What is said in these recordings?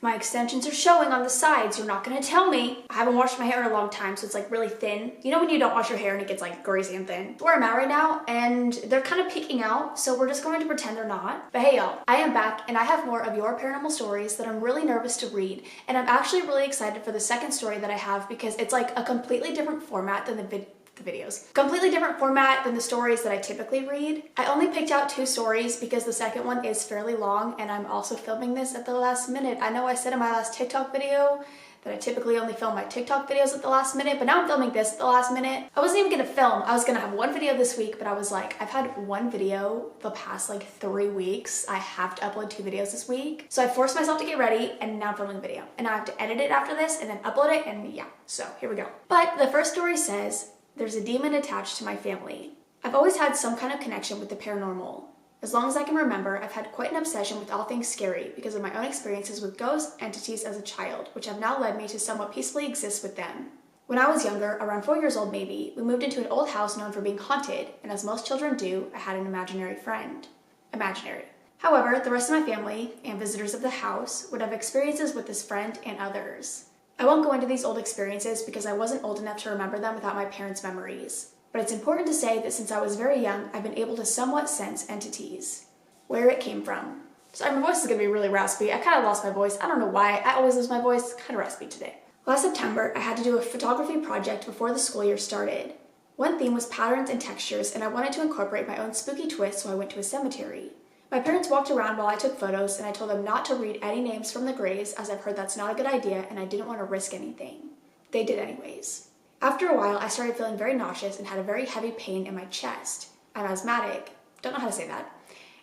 My extensions are showing on the sides. You're not gonna tell me. I haven't washed my hair in a long time, so it's like really thin. You know when you don't wash your hair and it gets like greasy and thin? Where I'm at right now, and they're kind of peeking out, so we're just going to pretend they're not. But hey y'all, I am back and I have more of your paranormal stories that I'm really nervous to read. And I'm actually really excited for the second story that I have because it's like a completely different format than the videos. Completely different format than the stories that I typically read. I only picked out 2 stories because the second one is fairly long and I'm also filming this at the last minute. I know I said in my last TikTok video that I typically only film my TikTok videos at the last minute, but now I'm filming this at the last minute. I wasn't even gonna film. I was gonna have 1 video this week, but I was like, I've had 1 video the past like 3 weeks. I have to upload 2 videos this week. So I forced myself to get ready and now I'm filming a video. And now I have to edit it after this and then upload it and yeah, so here we go. But the first story says, there's a demon attached to my family. I've always had some kind of connection with the paranormal. As long as I can remember, I've had quite an obsession with all things scary because of my own experiences with ghost entities as a child, which have now led me to somewhat peacefully exist with them. When I was younger, around 4 years old maybe, we moved into an old house known for being haunted, and as most children do, I had an imaginary friend. Imaginary. However, the rest of my family, and visitors of the house, would have experiences with this friend and others. I won't go into these old experiences because I wasn't old enough to remember them without my parents' memories. But it's important to say that since I was very young, I've been able to somewhat sense entities. Where it came from. Sorry, my voice is gonna be really raspy. I kind of lost my voice. I don't know why. I always lose my voice. Kind of raspy today. Last September, I had to do a photography project before the school year started. One theme was patterns and textures, and I wanted to incorporate my own spooky twist, so I went to a cemetery. My parents walked around while I took photos, and I told them not to read any names from the graves as I've heard that's not a good idea and I didn't want to risk anything. They did anyways. After a while, I started feeling very nauseous and had a very heavy pain in my chest. I'm asthmatic. Don't know how to say that.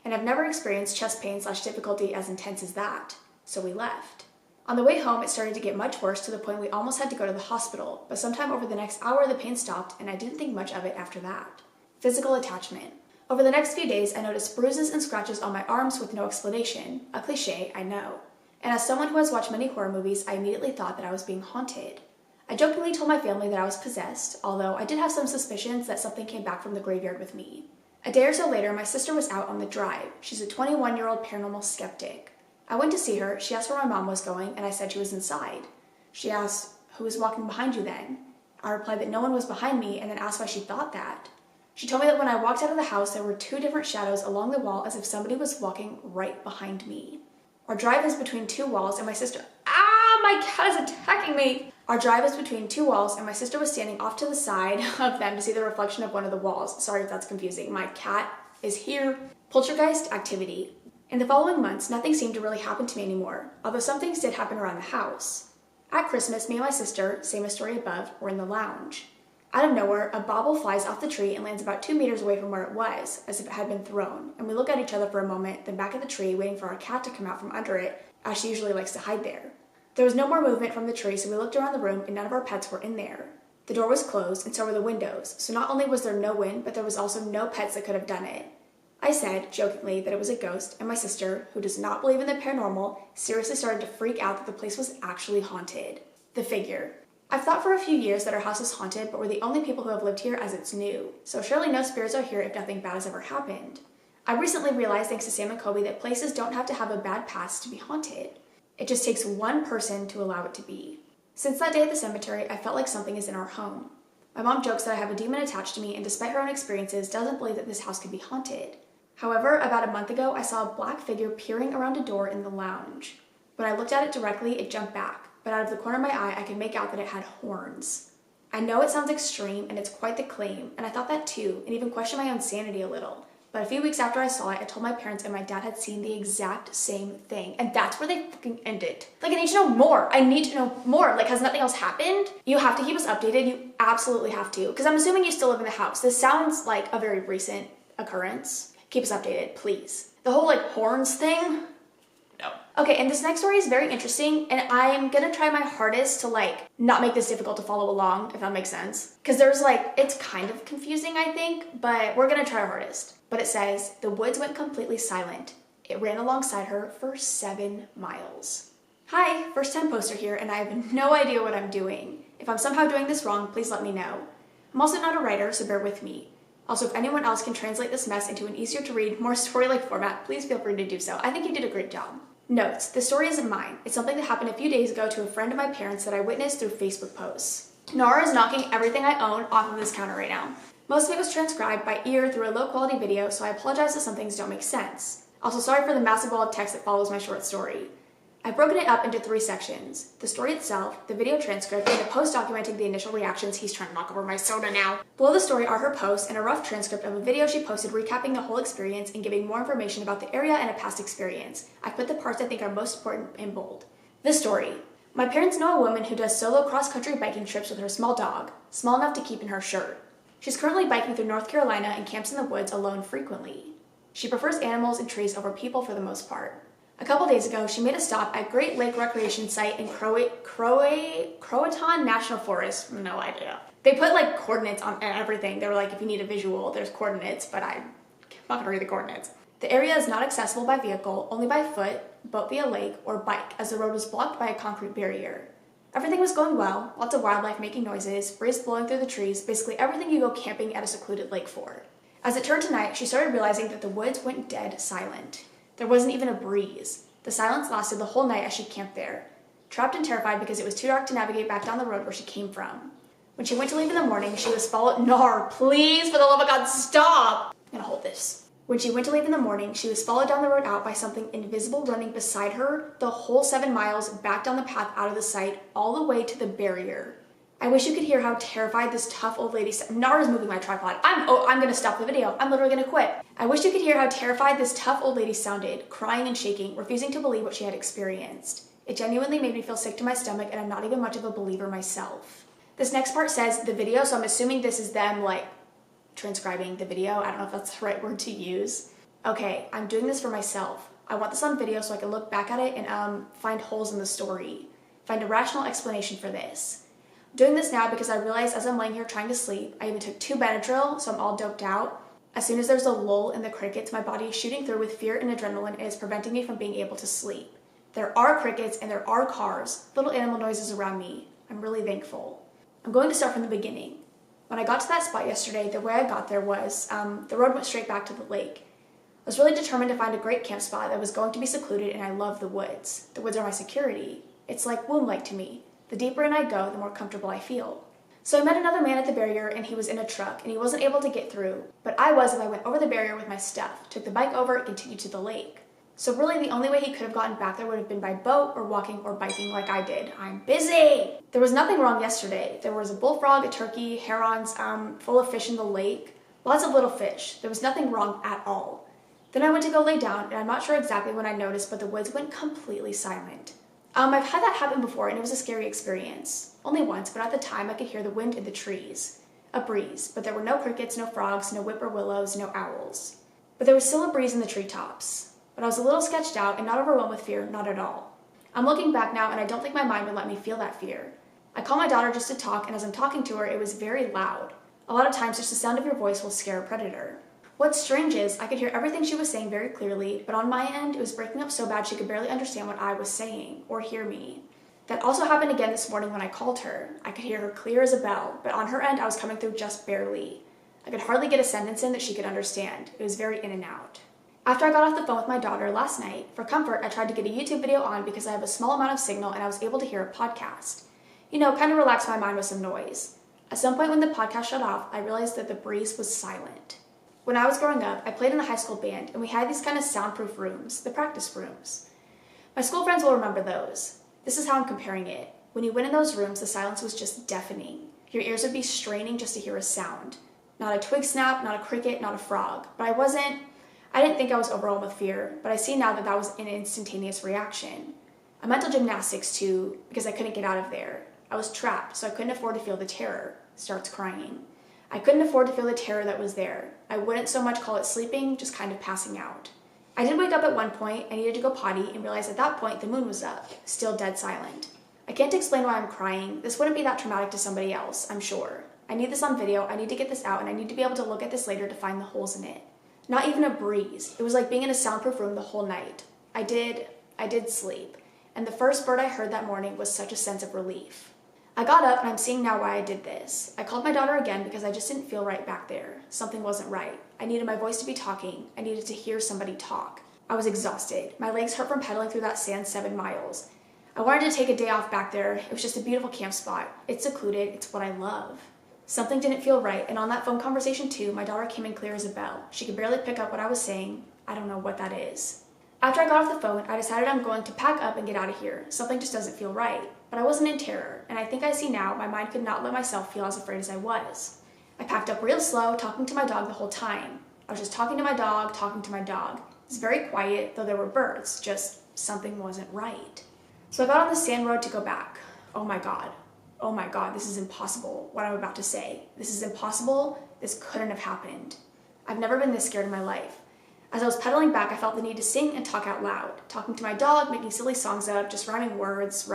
And I've never experienced chest pain / difficulty as intense as that. So we left. On the way home, it started to get much worse to the point we almost had to go to the hospital, but sometime over the next hour, the pain stopped and I didn't think much of it after that. Physical attachment. Over the next few days, I noticed bruises and scratches on my arms with no explanation. A cliche, I know. And as someone who has watched many horror movies, I immediately thought that I was being haunted. I jokingly told my family that I was possessed, although I did have some suspicions that something came back from the graveyard with me. A day or so later, my sister was out on the drive. She's a 21-year-old paranormal skeptic. I went to see her, she asked where my mom was going, and I said she was inside. She asked, "Who was walking behind you then?" I replied that no one was behind me, and then asked why she thought that. She told me that when I walked out of the house, there were 2 different shadows along the wall as if somebody was walking right behind me. Our drive is between 2 walls, and my sister— my cat is attacking me! Our drive is between 2 walls, and my sister was standing off to the side of them to see the reflection of one of the walls. Sorry if that's confusing. My cat is here. Poltergeist activity. In the following months, nothing seemed to really happen to me anymore, although some things did happen around the house. At Christmas, me and my sister, same as story above, were in the lounge. Out of nowhere, a bauble flies off the tree and lands about 2 meters away from where it was, as if it had been thrown, and we look at each other for a moment, then back at the tree, waiting for our cat to come out from under it, as she usually likes to hide there. There was no more movement from the tree, so we looked around the room and none of our pets were in there. The door was closed, and so were the windows, so not only was there no wind, but there was also no pets that could have done it. I said, jokingly, that it was a ghost, and my sister, who does not believe in the paranormal, seriously started to freak out that the place was actually haunted. The figure. I've thought for a few years that our house is haunted, but we're the only people who have lived here as it's new, so surely no spirits are here if nothing bad has ever happened. I recently realized, thanks to Sam and Kobe, that places don't have to have a bad past to be haunted. It just takes one person to allow it to be. Since that day at the cemetery, I felt like something is in our home. My mom jokes that I have a demon attached to me and despite her own experiences, doesn't believe that this house could be haunted. However, about a month ago, I saw a black figure peering around a door in the lounge. When I looked at it directly, it jumped back, but out of the corner of my eye, I could make out that it had horns. I know it sounds extreme and it's quite the claim, and I thought that too, and even questioned my own sanity a little. But a few weeks after I saw it, I told my parents and my dad had seen the exact same thing. And that's where they fucking ended. Like, I need to know more. I need to know more. Like, has nothing else happened? You have to keep us updated. You absolutely have to. Because I'm assuming you still live in the house. This sounds like a very recent occurrence. Keep us updated, please. The whole, like, horns thing? No. Okay, and this next story is very interesting, and I am gonna try my hardest to, like, not make this difficult to follow along, if that makes sense. Because there's, like, it's kind of confusing, I think, but we're gonna try our hardest. But it says, the woods went completely silent. It ran alongside her for 7 miles. Hi, first time poster here, and I have no idea what I'm doing. If I'm somehow doing this wrong, please let me know. I'm also not a writer, so bear with me. Also, if anyone else can translate this mess into an easier to read, more story-like format, please feel free to do so. I think you did a great job. Notes: this story isn't mine. It's something that happened a few days ago to a friend of my parents that I witnessed through Facebook posts. Nara is knocking everything I own off of this counter right now. Most of it was transcribed by ear through a low quality video, so I apologize if some things don't make sense. Also, sorry for the massive wall of text that follows my short story. I've broken it up into 3 sections: the story itself, the video transcript, and a post documenting the initial reactions. He's trying to knock over my soda now. Below the story are her posts and a rough transcript of a video she posted recapping the whole experience and giving more information about the area and a past experience. I've put the parts I think are most important in bold. The story. My parents know a woman who does solo cross-country biking trips with her small dog, small enough to keep in her shirt. She's currently biking through North Carolina and camps in the woods alone frequently. She prefers animals and trees over people for the most part. A couple days ago, she made a stop at Great Lake Recreation Site in Croatan National Forest. No idea. They put like coordinates on everything. They were like, if you need a visual, there's coordinates, but I'm not gonna read the coordinates. The area is not accessible by vehicle, only by foot, boat via lake, or bike, as the road was blocked by a concrete barrier. Everything was going well, lots of wildlife making noises, breeze blowing through the trees, basically everything you go camping at a secluded lake for. As it turned to night, she started realizing that the woods went dead silent. There wasn't even a breeze. The silence lasted the whole night as she camped there, trapped and terrified because it was too dark to navigate back down the road where she came from. When she went to leave in the morning, she was followed— Nar, please, for the love of God, stop! I'm gonna hold this. When she went to leave in the morning, she was followed down the road out by something invisible running beside her the whole 7 miles back down the path out of the site, all the way to the barrier. I wish you could hear how terrified this tough old lady— Nara's moving my tripod. I'm gonna stop the video. I'm literally gonna quit. I wish you could hear how terrified this tough old lady sounded, crying and shaking, refusing to believe what she had experienced. It genuinely made me feel sick to my stomach, and I'm not even much of a believer myself. This next part says the video, so I'm assuming this is them like transcribing the video. I don't know if that's the right word to use. Okay, I'm doing this for myself. I want this on video so I can look back at it and find holes in the story. Find a rational explanation for this. I'm doing this now because I realized as I'm laying here trying to sleep, I even took 2 Benadryl, so I'm all doped out. As soon as there's a lull in the crickets, my body is shooting through with fear and adrenaline and is preventing me from being able to sleep. There are crickets and there are cars, little animal noises around me. I'm really thankful. I'm going to start from the beginning. When I got to that spot yesterday, the way I got there was, the road went straight back to the lake. I was really determined to find a great camp spot that was going to be secluded, and I love the woods. The woods are my security. It's like womb-like to me. The deeper in I go, the more comfortable I feel. So I met another man at the barrier, and he was in a truck, and he wasn't able to get through, but I was if I went over the barrier with my stuff, took the bike over, and continued to the lake. So really the only way he could have gotten back there would have been by boat or walking or biking like I did. I'm busy! There was nothing wrong yesterday. There was a bullfrog, a turkey, herons, full of fish in the lake. Lots of little fish. There was nothing wrong at all. Then I went to go lay down, and I'm not sure exactly when I noticed, but the woods went completely silent. I've had that happen before, and it was a scary experience. Only once, but at the time I could hear the wind in the trees. A breeze, but there were no crickets, no frogs, no whippoorwillows, no owls. But there was still a breeze in the treetops. But I was a little sketched out and not overwhelmed with fear, not at all. I'm looking back now, and I don't think my mind would let me feel that fear. I called my daughter just to talk, and as I'm talking to her, it was very loud. A lot of times, just the sound of your voice will scare a predator. What's strange is, I could hear everything she was saying very clearly, but on my end, it was breaking up so bad she could barely understand what I was saying, or hear me. That also happened again this morning when I called her. I could hear her clear as a bell, but on her end, I was coming through just barely. I could hardly get a sentence in that she could understand. It was very in and out. After I got off the phone with my daughter last night, for comfort, I tried to get a YouTube video on because I have a small amount of signal and I was able to hear a podcast. You know, kind of relax my mind with some noise. At some point when the podcast shut off, I realized that the breeze was silent. When I was growing up, I played in the high school band, and we had these kind of soundproof rooms, the practice rooms. My school friends will remember those. This is how I'm comparing it. When you went in those rooms, the silence was just deafening. Your ears would be straining just to hear a sound. Not a twig snap, not a cricket, not a frog. But I didn't think I was overwhelmed with fear, but I see now that that was an instantaneous reaction. I mental gymnastics too, because I couldn't get out of there. I was trapped, so I couldn't afford to feel the terror. Starts crying. I couldn't afford to feel the terror that was there. I wouldn't so much call it sleeping, just kind of passing out. I did wake up at one point. I needed to go potty and realized at that point the moon was up, still dead silent. I can't explain why I'm crying. This wouldn't be that traumatic to somebody else, I'm sure. I need this on video, I need to get this out, and I need to be able to look at this later to find the holes in it. Not even a breeze. It was like being in a soundproof room the whole night. I did sleep, and the first bird I heard that morning was such a sense of relief. I got up, and I'm seeing now why I did this. I called my daughter again because I just didn't feel right back there. Something wasn't right. I needed my voice to be talking. I needed to hear somebody talk. I was exhausted. My legs hurt from pedaling through that sand 7 miles. I wanted to take a day off back there. It was just a beautiful camp spot. It's secluded. It's what I love. Something didn't feel right, and on that phone conversation too, my daughter came in clear as a bell. She could barely pick up what I was saying. I don't know what that is. After I got off the phone, I decided I'm going to pack up and get out of here. Something just doesn't feel right. But I wasn't in terror, and I think I see now my mind could not let myself feel as afraid as I was. I packed up real slow, talking to my dog the whole time. I was just talking to my dog, talking to my dog. It was very quiet, though there were birds, just something wasn't right. So I got on the sand road to go back. Oh my God, this is impossible, what I'm about to say. This is impossible, this couldn't have happened. I've never been this scared in my life. As I was pedaling back, I felt the need to sing and talk out loud, talking to my dog, making silly songs up, just rhyming words.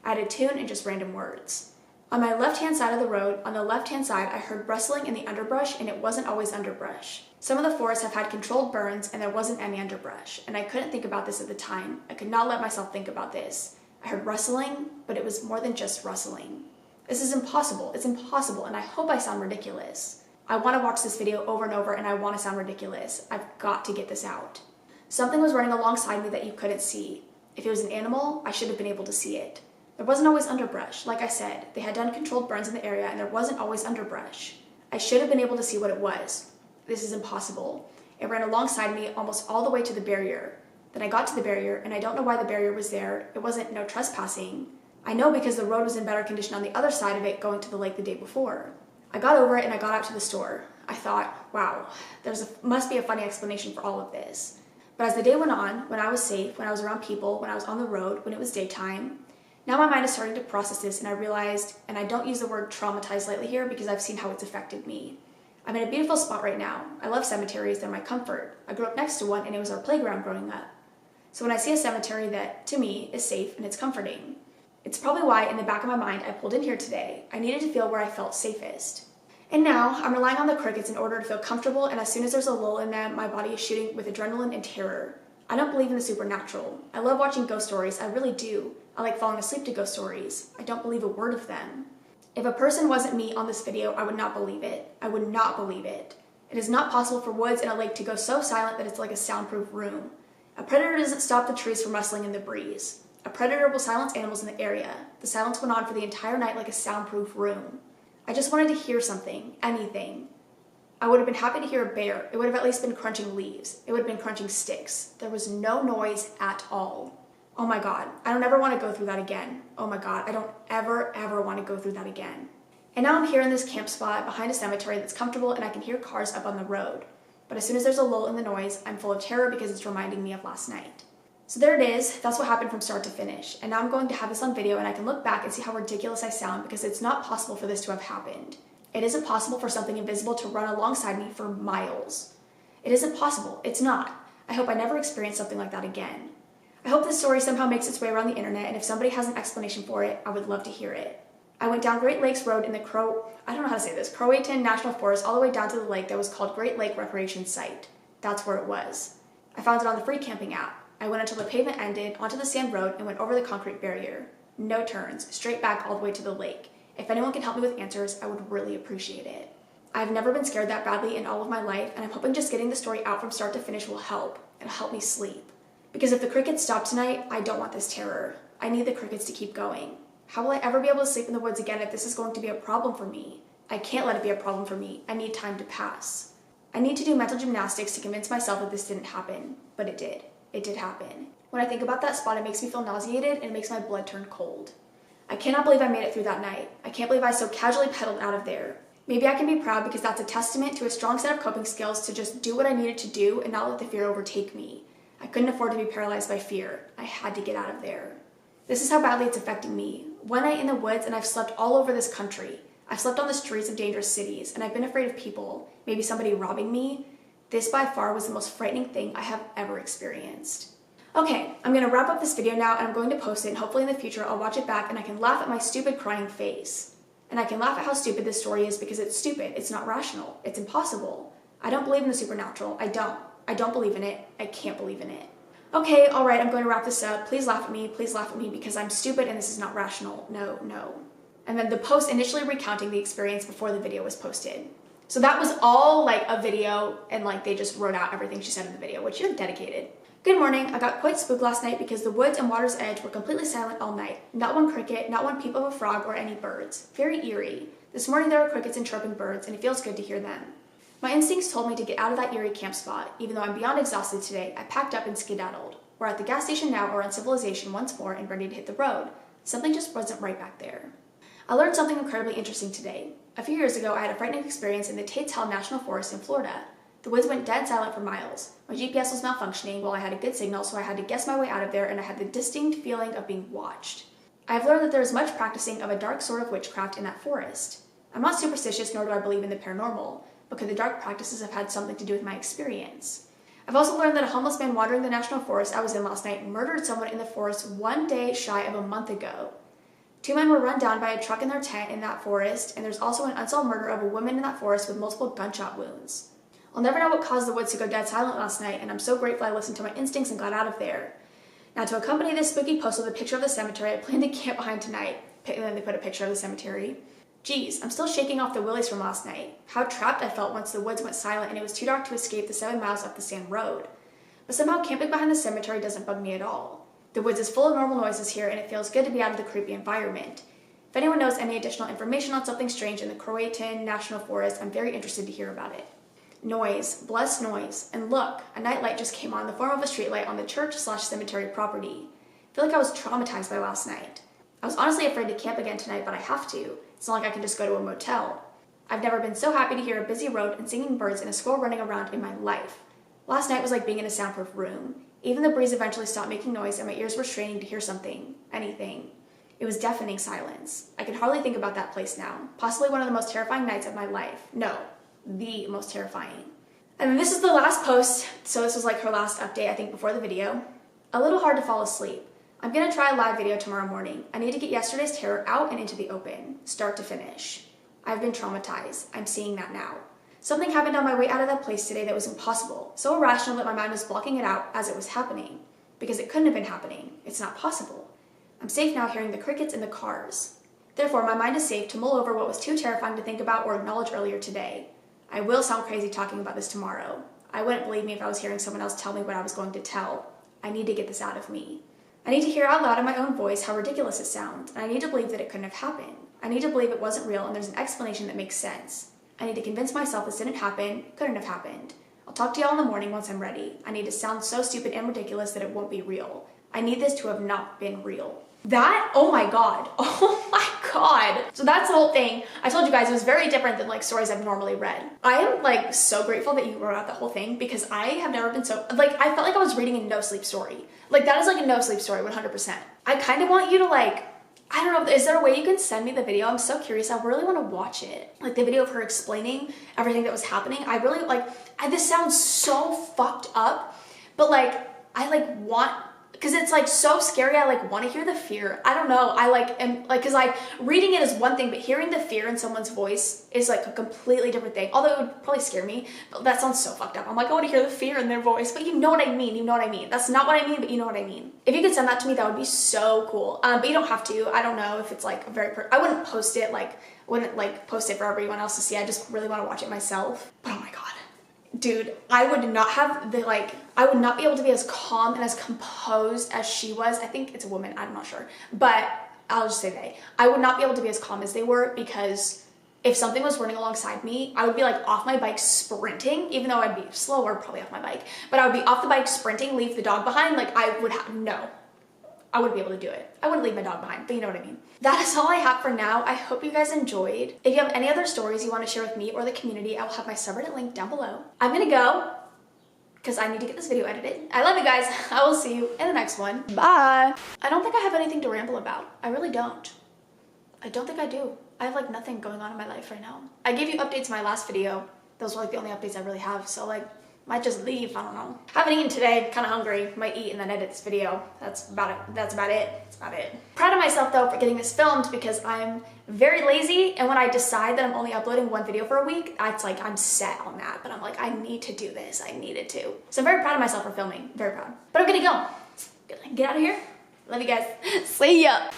I had a tune and just random words. On my left-hand side of the road, on the left-hand side, I heard rustling in the underbrush, and it wasn't always underbrush. Some of the forests have had controlled burns, and there wasn't any underbrush, and I couldn't think about this at the time. I could not let myself think about this. I heard rustling, but it was more than just rustling. This is impossible. It's impossible, and I hope I sound ridiculous. I want to watch this video over and over, and I want to sound ridiculous. I've got to get this out. Something was running alongside me that you couldn't see. If it was an animal, I should have been able to see it. There wasn't always underbrush. Like I said, they had done controlled burns in the area, and there wasn't always underbrush. I should have been able to see what it was. This is impossible. It ran alongside me almost all the way to the barrier. Then I got to the barrier, and I don't know why the barrier was there. It wasn't no trespassing. I know because the road was in better condition on the other side of it going to the lake the day before. I got over it and I got out to the store. I thought, wow, must be a funny explanation for all of this. But as the day went on, when I was safe, when I was around people, when I was on the road, when it was daytime, now my mind is starting to process this, and I realized, and I don't use the word traumatized lightly here because I've seen how it's affected me. I'm in a beautiful spot right now. I love cemeteries, they're my comfort. I grew up next to one and it was our playground growing up. So when I see a cemetery that, to me, is safe and it's comforting. It's probably why in the back of my mind I pulled in here today. I needed to feel where I felt safest. And now I'm relying on the crickets in order to feel comfortable, and as soon as there's a lull in them, my body is shooting with adrenaline and terror. I don't believe in the supernatural. I love watching ghost stories, I really do. I like falling asleep to ghost stories. I don't believe a word of them. If a person wasn't me on this video, I would not believe it. I would not believe it. It is not possible for woods and a lake to go so silent that it's like a soundproof room. A predator doesn't stop the trees from rustling in the breeze. A predator will silence animals in the area. The silence went on for the entire night like a soundproof room. I just wanted to hear something, anything. I would have been happy to hear a bear. It would have at least been crunching leaves. It would have been crunching sticks. There was no noise at all. Oh my God, I don't ever want to go through that again. Oh my God, I don't ever want to go through that again. And now I'm here in this camp spot behind a cemetery that's comfortable, and I can hear cars up on the road. But as soon as there's a lull in the noise, I'm full of terror because it's reminding me of last night. So there it is, that's what happened from start to finish. And now I'm going to have this on video, and I can look back and see how ridiculous I sound because it's not possible for this to have happened. It isn't possible for something invisible to run alongside me for miles. It isn't possible, it's not. I hope I never experience something like that again. I hope this story somehow makes its way around the internet, and if somebody has an explanation for it, I would love to hear it. I went down Great Lakes Road in the Croatan National Forest all the way down to the lake that was called Great Lake Recreation Site. That's where it was. I found it on the free camping app. I went until the pavement ended, onto the sand road, and went over the concrete barrier. No turns, straight back all the way to the lake. If anyone can help me with answers, I would really appreciate it. I've never been scared that badly in all of my life, and I'm hoping just getting the story out from start to finish will help. It'll help me sleep. Because if the crickets stop tonight, I don't want this terror. I need the crickets to keep going. How will I ever be able to sleep in the woods again if this is going to be a problem for me? I can't let it be a problem for me. I need time to pass. I need to do mental gymnastics to convince myself that this didn't happen, but it did. It did happen. When I think about that spot, it makes me feel nauseated and it makes my blood turn cold. I cannot believe I made it through that night. I can't believe I so casually pedaled out of there. Maybe I can be proud because that's a testament to a strong set of coping skills to just do what I needed to do and not let the fear overtake me. I couldn't afford to be paralyzed by fear. I had to get out of there. This is how badly it's affecting me. One night in the woods and I've slept all over this country. I've slept on the streets of dangerous cities and I've been afraid of people, maybe somebody robbing me. This by far was the most frightening thing I have ever experienced. Okay, I'm gonna wrap up this video now and I'm going to post it, and hopefully in the future I'll watch it back and I can laugh at my stupid crying face. And I can laugh at how stupid this story is because it's stupid, it's not rational, it's impossible. I don't believe in the supernatural, I don't believe in it, I can't believe in it. Okay, alright, I'm going to wrap this up. Please laugh at me because I'm stupid and this is not rational. No. And then the post initially recounting the experience before the video was posted. So that was all like a video, and like they just wrote out everything she said in the video, which you're dedicated. Good morning. I got quite spooked last night because the woods and water's edge were completely silent all night. Not one cricket, not one peep of a frog or any birds. Very eerie. This morning there were crickets and chirping birds, and it feels good to hear them. My instincts told me to get out of that eerie camp spot. Even though I'm beyond exhausted today, I packed up and skedaddled. We're at the gas station now, or on Civilization once more, and ready to hit the road. Something just wasn't right back there. I learned something incredibly interesting today. A few years ago, I had a frightening experience in the Tates-Hell National Forest in Florida. The woods went dead silent for miles. My GPS was malfunctioning while I had a good signal, so I had to guess my way out of there, and I had the distinct feeling of being watched. I have learned that there is much practicing of a dark sort of witchcraft in that forest. I'm not superstitious, nor do I believe in the paranormal, but could the dark practices have had something to do with my experience? I've also learned that a homeless man wandering the national forest I was in last night murdered someone in the forest 1 day shy of a month ago. 2 men were run down by a truck in their tent in that forest, and there's also an unsolved murder of a woman in that forest with multiple gunshot wounds. I'll never know what caused the woods to go dead silent last night, and I'm so grateful I listened to my instincts and got out of there. Now, to accompany this spooky post with a picture of the cemetery I plan to camp behind tonight, and then they put a picture of the cemetery. Geez, I'm still shaking off the willies from last night. How trapped I felt once the woods went silent and it was too dark to escape the 7 miles up the sand road. But somehow camping behind the cemetery doesn't bug me at all. The woods is full of normal noises here, and it feels good to be out of the creepy environment. If anyone knows any additional information on something strange in the Croatan National Forest, I'm very interested to hear about it. Noise, blessed noise, and look, a nightlight just came on in the form of a streetlight on the church/cemetery property. I feel like I was traumatized by last night. I was honestly afraid to camp again tonight, but I have to. It's not like I can just go to a motel. I've never been so happy to hear a busy road and singing birds and a squirrel running around in my life. Last night was like being in a soundproof room. Even the breeze eventually stopped making noise, and my ears were straining to hear something, anything. It was deafening silence. I can hardly think about that place now. Possibly one of the most terrifying nights of my life. No, the most terrifying. And then this is the last post, so this was like her last update, I think, before the video. A little hard to fall asleep. I'm gonna try a live video tomorrow morning. I need to get yesterday's terror out and into the open, start to finish. I've been traumatized. I'm seeing that now. Something happened on my way out of that place today that was impossible, so irrational that my mind was blocking it out as it was happening. Because it couldn't have been happening. It's not possible. I'm safe now hearing the crickets and the cars. Therefore, my mind is safe to mull over what was too terrifying to think about or acknowledge earlier today. I will sound crazy talking about this tomorrow. I wouldn't believe me if I was hearing someone else tell me what I was going to tell. I need to get this out of me. I need to hear out loud in my own voice how ridiculous it sounds, and I need to believe that it couldn't have happened. I need to believe it wasn't real and there's an explanation that makes sense. I need to convince myself this didn't happen, couldn't have happened. I'll talk to y'all in the morning once I'm ready. I need to sound so stupid and ridiculous that it won't be real. I need this to have not been real. That, oh my god. Oh my god. So that's the whole thing. I told you guys it was very different than like stories I've normally read. I am like so grateful that you wrote out the whole thing, because I have never been so, like, I felt like I was reading a no sleep story. Like that is like a no sleep story, 100%. I kind of want you to like, I don't know, is there a way you can send me the video? I'm so curious. I really want to watch it. Like the video of her explaining everything that was happening. I really like, this sounds so fucked up, but like, I like want, because it's like so scary. I like want to hear the fear. I don't know. I like am like, because like reading it is one thing, but hearing the fear in someone's voice is like a completely different thing. Although it would probably scare me, but that sounds so fucked up. I'm like, I want to hear the fear in their voice, but you know what I mean. You know what I mean. That's not what I mean, but you know what I mean. If you could send that to me, that would be so cool. But you don't have to. I don't know if it's like a very, I wouldn't post it like, wouldn't like post it for everyone else to see. I just really want to watch it myself. But oh my god. Dude, I would not have the like, I would not be able to be as calm and as composed as she was. I think it's a woman, I'm not sure, but I'll just say they. I would not be able to be as calm as they were, because if something was running alongside me, I would be like off my bike sprinting, even though I'd be slower probably off my bike, but I would be off the bike sprinting, leave the dog behind. Like I would have, no, I wouldn't be able to do it. I wouldn't leave my dog behind, but you know what I mean. That is all I have for now. I hope you guys enjoyed. If you have any other stories you want to share with me or the community, I will have my subreddit link down below. I'm gonna go, because I need to get this video edited. I love you guys. I will see you in the next one. Bye. I don't think I have anything to ramble about. I really don't. I don't think I do. I have like nothing going on in my life right now. I gave you updates in my last video. Those were like the only updates I really have, so like, might just leave, I don't know. Haven't eaten today, kind of hungry. Might eat and then edit this video. That's about it. That's about it. That's about it. Proud of myself though for getting this filmed, because I'm very lazy, and when I decide that I'm only uploading one video for a week, it's like I'm set on that, but I'm like, I need to do this. I needed to. So I'm very proud of myself for filming. Very proud. But I'm gonna go. Get out of here. Love you guys. See ya.